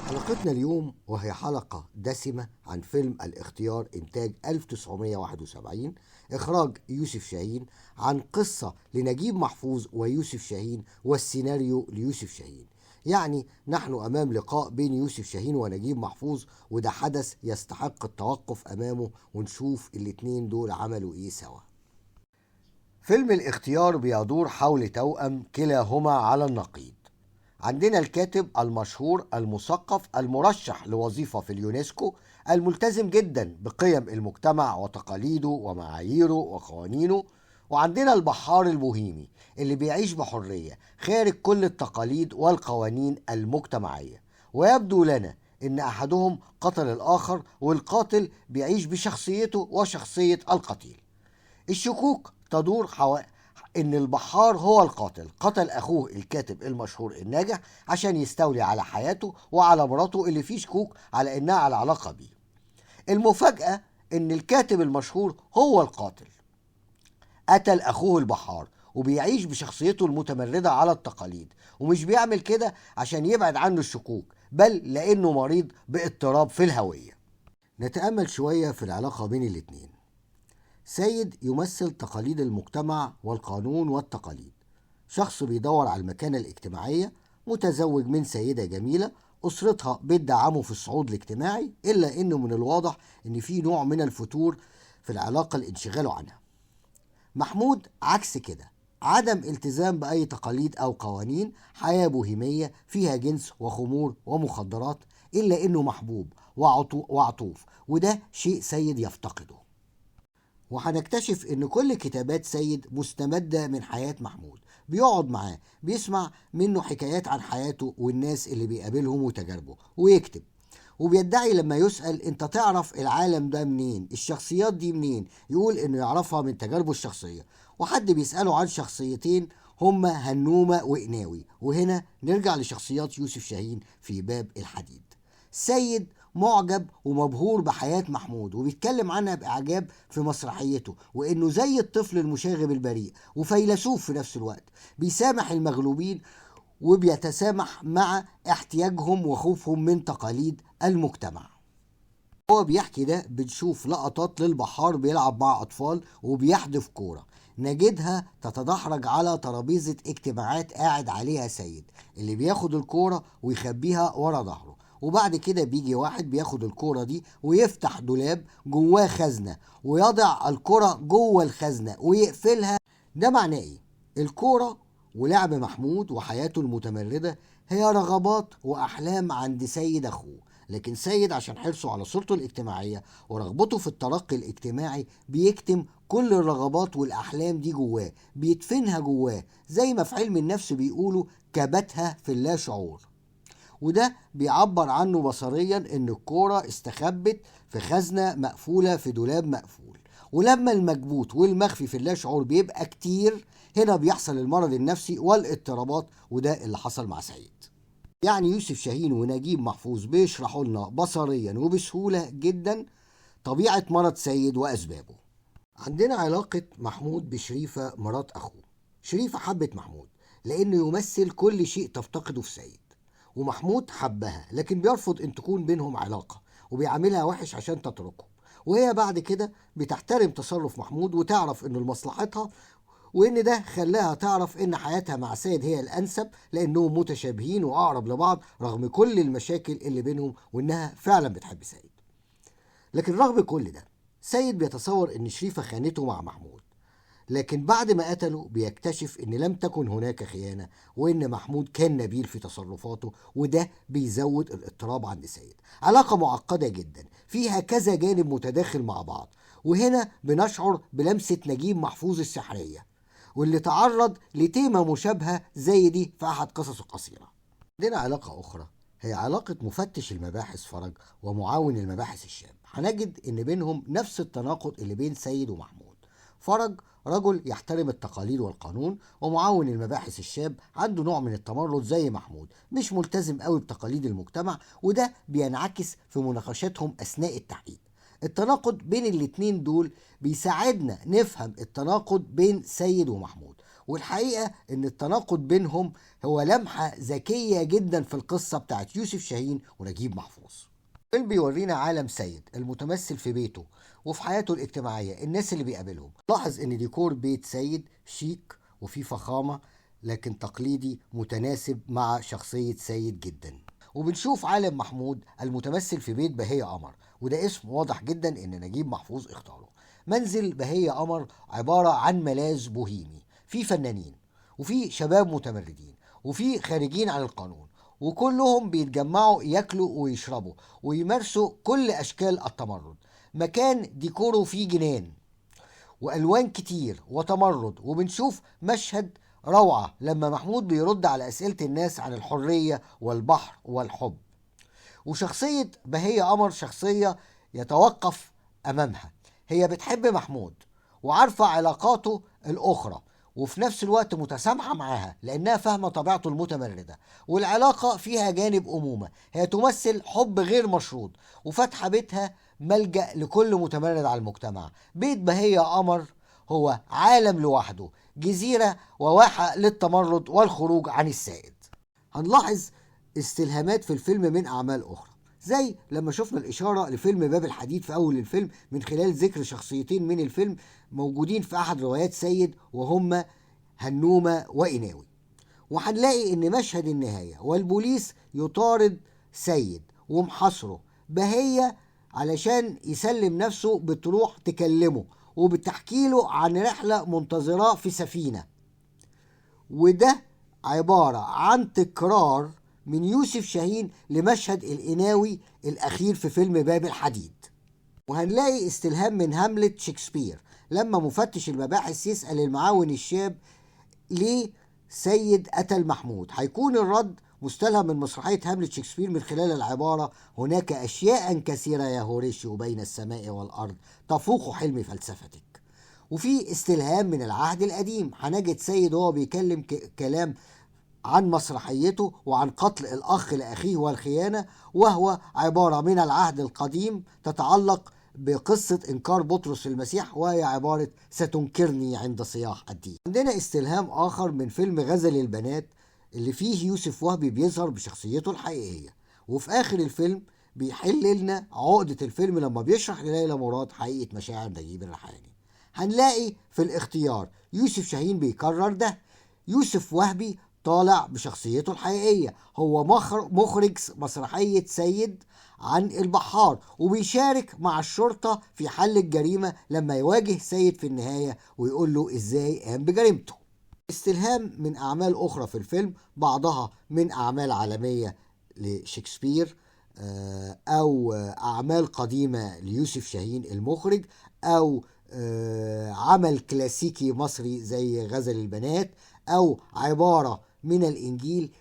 حلقتنا اليوم وهي حلقة دسمة عن فيلم الاختيار إنتاج 1971 إخراج يوسف شاهين، عن قصة لنجيب محفوظ ويوسف شاهين والسيناريو ليوسف شاهين. يعني نحن أمام لقاء بين يوسف شاهين ونجيب محفوظ، وده حدث يستحق التوقف أمامه ونشوف الاتنين دول عملوا إيه سوا. فيلم الاختيار بيدور حول توأم كلاهما على النقيض. عندنا الكاتب المشهور المثقف المرشح لوظيفة في اليونسكو، الملتزم جدا بقيم المجتمع وتقاليده ومعاييره وقوانينه، وعندنا البحار البوهيمي اللي بيعيش بحرية خارج كل التقاليد والقوانين المجتمعية. ويبدو لنا إن أحدهم قتل الآخر، والقاتل بيعيش بشخصيته وشخصية القتيل. الشكوك تدور ان البحار هو القاتل، قتل اخوه الكاتب المشهور الناجح عشان يستولي على حياته وعلى مراته اللي فيه شكوك على انها على علاقة بيه. المفاجأة ان الكاتب المشهور هو القاتل، قتل اخوه البحار وبيعيش بشخصيته المتمردة على التقاليد، ومش بيعمل كده عشان يبعد عنه الشكوك، بل لانه مريض باضطراب في الهوية. نتأمل شوية في العلاقة بين الاتنين. سيد يمثل تقاليد المجتمع والقانون والتقاليد، شخص بيدور على المكانة الاجتماعية، متزوج من سيدة جميلة أسرتها بتدعمه في الصعود الاجتماعي، إلا إنه من الواضح إن في نوع من الفتور في العلاقة لانشغاله عنها. محمود عكس كده، عدم التزام بأي تقاليد أو قوانين، حياة بوهيمية فيها جنس وخمور ومخدرات، إلا إنه محبوب وعطوف، وده شيء سيد يفتقده. وهنكتشف ان كل كتابات سيد مستمدة من حياة محمود، بيقعد معاه بيسمع منه حكايات عن حياته والناس اللي بيقابلهم وتجاربه ويكتب. وبيدعي لما يسأل انت تعرف العالم ده منين، الشخصيات دي منين، يقول انه يعرفها من تجاربه الشخصية. وحد بيسأله عن شخصيتين هما هنومة وقناوي، وهنا نرجع لشخصيات يوسف شاهين في باب الحديد. سيد معجب ومبهور بحياة محمود وبيتكلم عنها بإعجاب في مسرحيته، وإنه زي الطفل المشاغب البريء وفيلسوف في نفس الوقت، بيسامح المغلوبين وبيتسامح مع احتياجهم وخوفهم من تقاليد المجتمع. هو بيحكي ده بنشوف لقطات للبحار بيلعب مع أطفال وبيحدف كورة، نجدها تتدحرج على ترابيزة اجتماعات قاعد عليها سيد، اللي بياخد الكورة ويخبيها ورا ظهره، وبعد كده بيجي واحد بياخد الكورة دي ويفتح دولاب جواه خزنة ويضع الكرة جوه الخزنة ويقفلها. ده معناه ايه؟ الكورة ولعب محمود وحياته المتمردة هي رغبات وأحلام عند سيد أخوه، لكن سيد عشان حرصه على صورته الاجتماعية ورغبته في الترقي الاجتماعي بيكتم كل الرغبات والأحلام دي جواه، بيدفنها جواه، زي ما في علم النفس بيقولوا كبتها في اللا شعور. وده بيعبر عنه بصريا ان الكورة استخبت في خزنة مقفولة في دولاب مقفول. ولما المكبوت والمخفي في اللاشعور بيبقى كتير، هنا بيحصل المرض النفسي والاضطرابات، وده اللي حصل مع سيد. يعني يوسف شاهين ونجيب محفوظ بيشرحوا لنا بصريا وبسهولة جدا طبيعة مرض سيد وأسبابه. عندنا علاقة محمود بشريفة مرات أخوه. شريفة حبت محمود لأنه يمثل كل شيء تفتقده في سيد، ومحمود حبها لكن بيرفض ان تكون بينهم علاقة وبيعاملها وحش عشان تتركه. وهي بعد كده بتحترم تصرف محمود وتعرف انه لمصلحتها، وان ده خلاها تعرف ان حياتها مع سيد هي الانسب لانهم متشابهين واقرب لبعض رغم كل المشاكل اللي بينهم، وانها فعلا بتحب سيد. لكن رغم كل ده سيد بيتصور ان شريفة خانته مع محمود، لكن بعد ما قتله بيكتشف ان لم تكن هناك خيانة، وان محمود كان نبيل في تصرفاته، وده بيزود الاضطراب عند سيد. علاقة معقدة جدا فيها كذا جانب متداخل مع بعض، وهنا بنشعر بلمسة نجيب محفوظ السحرية، واللي تعرض لتيمة مشابهة زي دي في أحد قصصه القصيرة. عندنا علاقة أخرى هي علاقة مفتش المباحث فرج ومعاون المباحث الشاب. هنجد إن بينهم نفس التناقض اللي بين سيد ومحمود. فرج رجل يحترم التقاليد والقانون، ومعاون المباحث الشاب عنده نوع من التمرد زي محمود، مش ملتزم قوي بتقاليد المجتمع، وده بينعكس في مناقشاتهم أثناء التحقيق. التناقض بين الاتنين دول بيساعدنا نفهم التناقض بين سيد ومحمود، والحقيقة ان التناقض بينهم هو لمحة ذكية جدا في القصة بتاعت يوسف شاهين ونجيب محفوظ. الفيلم بيورينا عالم سيد المتمثل في بيته وفي حياته الاجتماعية، الناس اللي بيقابلهم. لاحظ ان ديكور بيت سيد شيك وفيه فخامة لكن تقليدي متناسب مع شخصية سيد جدا. وبنشوف عالم محمود المتمثل في بيت بهية قمر، وده اسم واضح جدا ان نجيب محفوظ اختاره. منزل بهية قمر عبارة عن ملاذ بوهيمي، في فنانين وفي شباب متمردين وفي خارجين عن القانون، وكلهم بيتجمعوا ياكلوا ويشربوا ويمارسوا كل اشكال التمرد. مكان ديكوره فيه جنان والوان كتير وتمرد، وبنشوف مشهد روعة لما محمود بيرد على اسئلة الناس عن الحرية والبحر والحب. وشخصية بهية قمر شخصية يتوقف امامها، هي بتحب محمود وعارفة علاقاته الاخرى، وفي نفس الوقت متسامحة معاها لأنها فاهمة طبيعته المتمردة، والعلاقة فيها جانب أمومة. هي تمثل حب غير مشروط وفاتحة بيتها ملجأ لكل متمرد على المجتمع. بيت بهية قمر هو عالم لوحده، جزيرة وواحة للتمرد والخروج عن السائد. هنلاحظ استلهامات في الفيلم من أعمال أخرى، زي لما شفنا الإشارة لفيلم باب الحديد في أول الفيلم من خلال ذكر شخصيتين من الفيلم موجودين في أحد روايات سيد، وهم هنومة وإناوي. وهنلاقي إن مشهد النهاية والبوليس يطارد سيد ومحاصره، بهية علشان يسلم نفسه بتروح تكلمه وبتحكي له عن رحلة منتظرة في سفينة، وده عبارة عن تكرار من يوسف شاهين لمشهد القناوي الأخير في فيلم باب الحديد. وهنلاقي استلهام من هاملت شكسبير لما مفتش المباحث يسأل المعاون الشاب ليه سيد قتل محمود. هيكون الرد مستلهم من مسرحية هاملت شكسبير من خلال العبارة: هناك أشياء كثيرة يا هوريشيو بين السماء والأرض تفوق حلم فلسفتك. وفي استلهام من العهد القديم، هنجد سيد وهو بيكلم كلام عن مسرحيته وعن قتل الأخ لأخيه والخيانة، وهو عبارة من العهد القديم تتعلق بقصة إنكار بطرس المسيح، وهي عبارة ستنكرني عند صياح الدين. عندنا استلهام آخر من فيلم غزل البنات اللي فيه يوسف وهبي بيظهر بشخصيته الحقيقية، وفي آخر الفيلم بيحل لنا عقدة الفيلم لما بيشرح لليلى مراد حقيقة مشاعر نجيب الريحاني. هنلاقي في الاختيار يوسف شاهين بيكرر ده. يوسف وهبي طالع بشخصيته الحقيقية، هو مخرج مسرحية سيد عن البحار، وبيشارك مع الشرطة في حل الجريمة لما يواجه سيد في النهاية ويقول له ازاي قام بجريمته. استلهام من أعمال أخرى في الفيلم، بعضها من أعمال عالمية لشكسبير أو أعمال قديمة ليوسف شاهين المخرج، أو عمل كلاسيكي مصري زي غزل البنات، أو عبارة من الإنجيل.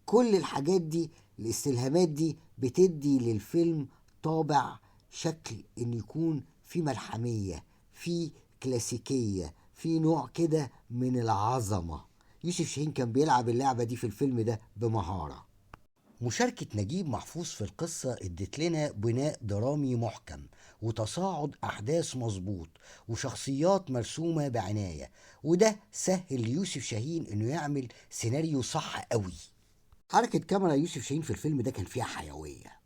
كل الحاجات دي الاستلهامات دي بتدي للفيلم طابع شكل إن يكون في ملحمية، في كلاسيكية، في نوع كده من العظمة. يوسف شاهين كان بيلعب اللعبة دي في الفيلم ده بمهارة. مشاركة نجيب محفوظ في القصة ادت لنا بناء درامي محكم وتصاعد أحداث مظبوط وشخصيات مرسومة بعناية، وده سهل ليوسف شاهين إنه يعمل سيناريو صح قوي. حركة كاميرا يوسف شاهين في الفيلم ده كان فيها حيوية،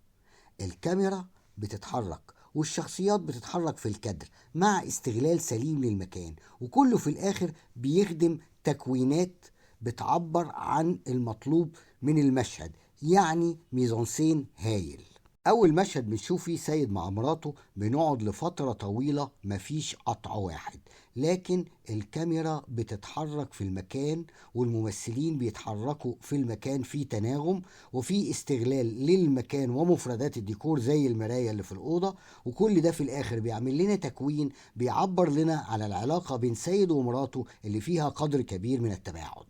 الكاميرا بتتحرك والشخصيات بتتحرك في الكادر مع استغلال سليم للمكان، وكله في الآخر بيخدم تكوينات بتعبر عن المطلوب من المشهد، يعني ميزانسين هايل. أول مشهد بنشوف فيه سيد مع مراته بنقعد لفترة طويلة مفيش قطع واحد، لكن الكاميرا بتتحرك في المكان والممثلين بيتحركوا في المكان في تناغم وفي استغلال للمكان ومفردات الديكور زي المراية اللي في الأوضة، وكل ده في الآخر بيعمل لنا تكوين بيعبر لنا على العلاقة بين سيد ومراته اللي فيها قدر كبير من التباعد.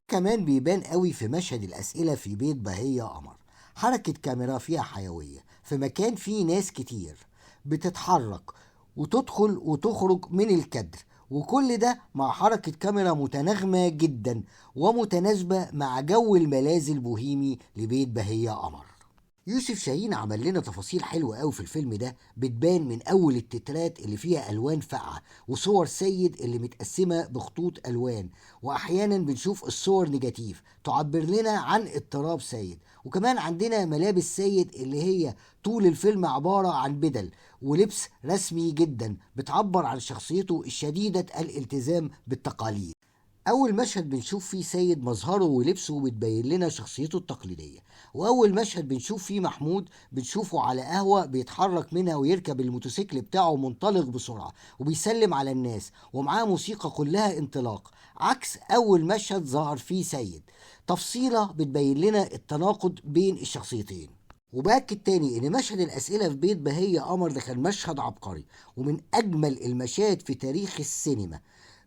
كمان بيبان قوي في مشهد الأسئلة في بيت بهية قمر، حركة كاميرا فيها حيوية في مكان فيه ناس كتير بتتحرك وتدخل وتخرج من الكادر، وكل ده مع حركة كاميرا متناغمة جدا ومتناسبة مع جو الملاذ البوهيمي لبيت بهية قمر. يوسف شاهين عمل لنا تفاصيل حلوة قوي في الفيلم ده، بتبان من أول التترات اللي فيها ألوان فاقعة، وصور سيد اللي متقسمة بخطوط ألوان، وأحيانا بنشوف الصور نيجاتيف تعبر لنا عن اضطراب سيد. وكمان عندنا ملابس سيد اللي هي طول الفيلم عبارة عن بدل ولبس رسمي جدا بتعبر عن شخصيته الشديدة الالتزام بالتقاليد. أول مشهد بنشوف فيه سيد مظهره ولبسه بتبين لنا شخصيته التقليدية، وأول مشهد بنشوف فيه محمود بنشوفه على قهوة بيتحرك منها ويركب الموتوسيكل بتاعه منطلق بسرعة وبيسلم على الناس ومعاه موسيقى كلها انطلاق، عكس أول مشهد ظهر فيه سيد. تفصيلة بتبين لنا التناقض بين الشخصيتين. وبأكد تاني إن مشهد الأسئلة في بيت بهية قمر ده كان مشهد عبقري ومن أجمل المشاهد في تاريخ السينما،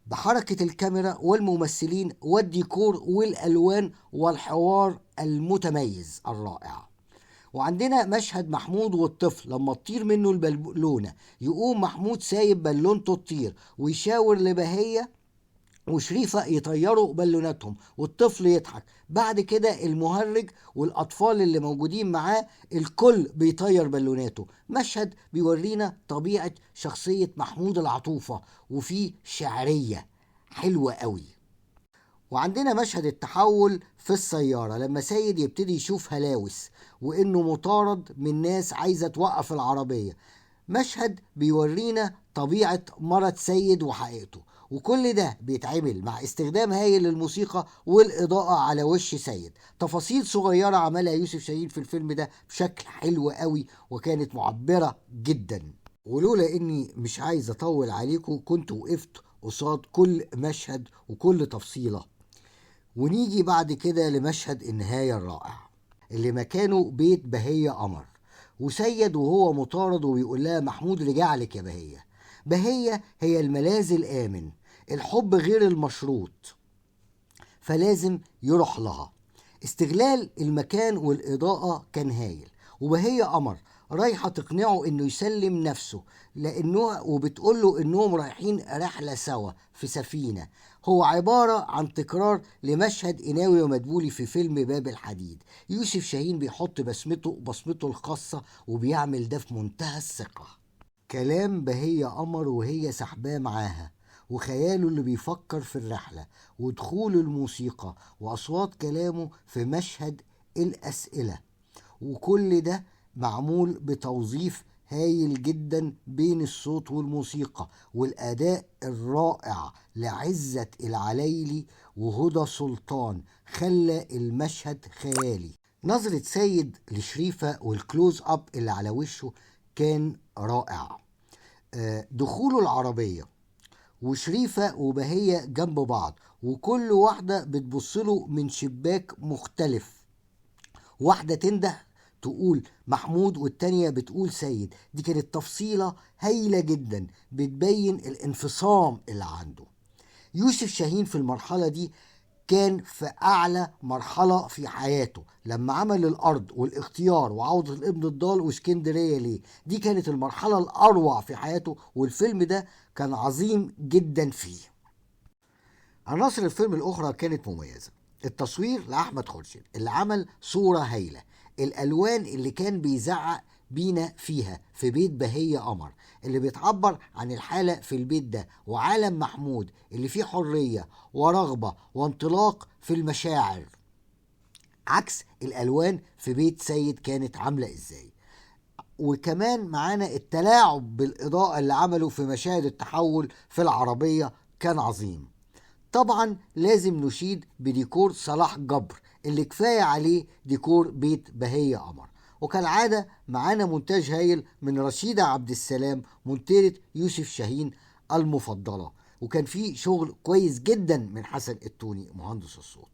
بحركة الكاميرا والممثلين والديكور والألوان والحوار المتميز الرائع. وعندنا مشهد محمود والطفل لما تطير منه البالونة، يقوم محمود سايب بالونته تطير ويشاور لبهية وشريفة يطيروا بالوناتهم والطفل يضحك. بعد كده المهرج والأطفال اللي موجودين معاه الكل بيطير بالوناته. مشهد بيورينا طبيعة شخصية محمود العطوفة وفيه شعرية حلوة قوي. وعندنا مشهد التحول في السيارة لما سيد يبتدي يشوف هلاوس وإنه مطارد من ناس عايزة توقف العربية. مشهد بيورينا طبيعة مرض سيد وحقيقته، وكل ده بيتعمل مع استخدام هايل للموسيقى والإضاءة على وش سيد. تفاصيل صغيرة عملها يوسف شاهين في الفيلم ده بشكل حلو قوي وكانت معبرة جدا. ولولا إني مش عايز أطول عليكم كنت وقفت قصاد كل مشهد وكل تفصيلة. ونيجي بعد كده لمشهد النهاية الرائع اللي مكانه بيت بهية قمر، وسيد وهو مطارد وبيقول لها محمود رجع لك يا بهية. بهية هي الملاذ الآمن، الحب غير المشروط فلازم يروح لها. استغلال المكان والإضاءة كان هايل، وبهية قمر رايحة تقنعه انه يسلم نفسه لانه وبتقول له انهم رايحين رحلة سوا في سفينة. هو عبارة عن تكرار لمشهد قناوي ومدبولي في فيلم باب الحديد. يوسف شاهين بيحط بصمته الخاصة وبيعمل ده في منتهى الثقة. كلام بهية قمر وهي سحباه معاها، وخياله اللي بيفكر في الرحلة، ودخول الموسيقى وأصوات كلامه في مشهد الأسئلة، وكل ده معمول بتوظيف هايل جدا بين الصوت والموسيقى والأداء الرائع لعزت العليلي وهدى سلطان خلى المشهد خيالي. نظرة سيد لشريفة والكلوز أب اللي على وشه كان رائع. دخوله العربية وشريفة وبهية جنب بعض وكل واحدة بتبصله من شباك مختلف، واحدة تنده تقول محمود والتانية بتقول سيد. دي كانت تفصيلة هايلة جدا بتبين الانفصام اللي عنده. يوسف شاهين في المرحلة دي كان في أعلى مرحلة في حياته لما عمل الأرض والاختيار وعودة الابن الضال واسكندرية ليه. دي كانت المرحلة الأروع في حياته والفيلم ده كان عظيم جدا فيه. عناصر الفيلم الأخرى كانت مميزة. التصوير لأحمد خورشيد اللي عمل صورة هايلة، الألوان اللي كان بيزعق بينا فيها في بيت بهية قمر اللي بيتعبر عن الحالة في البيت ده، وعالم محمود اللي فيه حرية ورغبة وانطلاق في المشاعر، عكس الألوان في بيت سيد كانت عاملة ازاي. وكمان معانا التلاعب بالإضاءة اللي عمله في مشاهد التحول في العربية كان عظيم. طبعا لازم نشيد بديكور صلاح جبر اللي كفاية عليه ديكور بيت بهية قمر. وكالعادة معانا مونتاج هايل من رشيدة عبد السلام منتجة يوسف شاهين المفضلة، وكان فيه شغل كويس جدا من حسن التوني مهندس الصوت.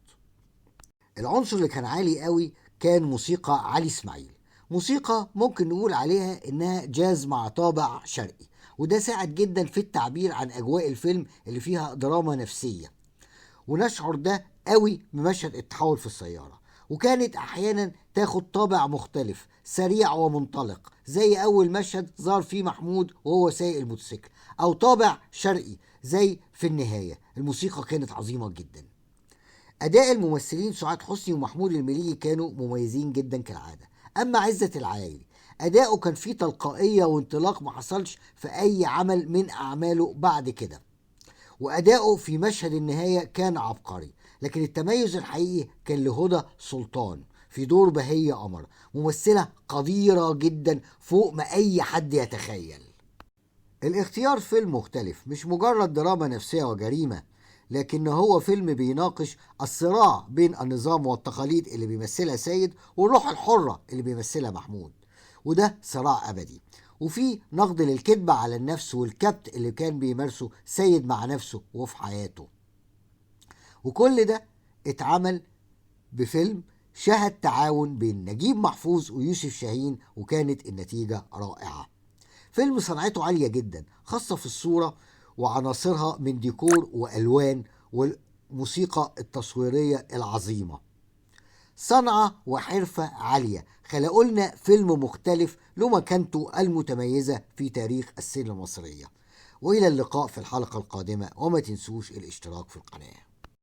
العنصر اللي كان عالي قوي كان موسيقى علي اسماعيل، موسيقى ممكن نقول عليها انها جاز مع طابع شرقي، وده ساعد جدا في التعبير عن اجواء الفيلم اللي فيها دراما نفسية، ونشعر ده قوي بمشهد التحول في السيارة. وكانت احيانا تاخد طابع مختلف سريع ومنطلق زي اول مشهد ظهر فيه محمود وهو سايق الموتوسيكل، او طابع شرقي زي في النهاية. الموسيقى كانت عظيمة جدا. اداء الممثلين سعاد حسني ومحمود المليجي كانوا مميزين جدا كالعادة. أما عزت العايلي أداؤه كان فيه تلقائية وانطلاق ما حصلش في أي عمل من أعماله بعد كده، وأداؤه في مشهد النهاية كان عبقري. لكن التميز الحقيقي كان لهدى سلطان في دور بهية قمر، ممثلة قديرة جدا فوق ما أي حد يتخيل. الاختيار فيلم مختلف، مش مجرد دراما نفسية وجريمة، لكن هو فيلم بيناقش الصراع بين النظام والتقاليد اللي بيمثلها سيد والروح الحرة اللي بيمثلها محمود، وده صراع أبدي. وفي نقد للكذبة على النفس والكبت اللي كان بيمارسه سيد مع نفسه وفي حياته. وكل ده اتعمل بفيلم شهد تعاون بين نجيب محفوظ ويوسف شاهين، وكانت النتيجة رائعة. فيلم صنعته عالية جدا، خاصة في الصورة وعناصرها من ديكور وألوان والموسيقى التصويرية العظيمة. صنعة وحرفة عالية خلقوا لنا فيلم مختلف له مكانته المتميزة في تاريخ السينما المصرية. وإلى اللقاء في الحلقة القادمة، وما تنسوش الاشتراك في القناة.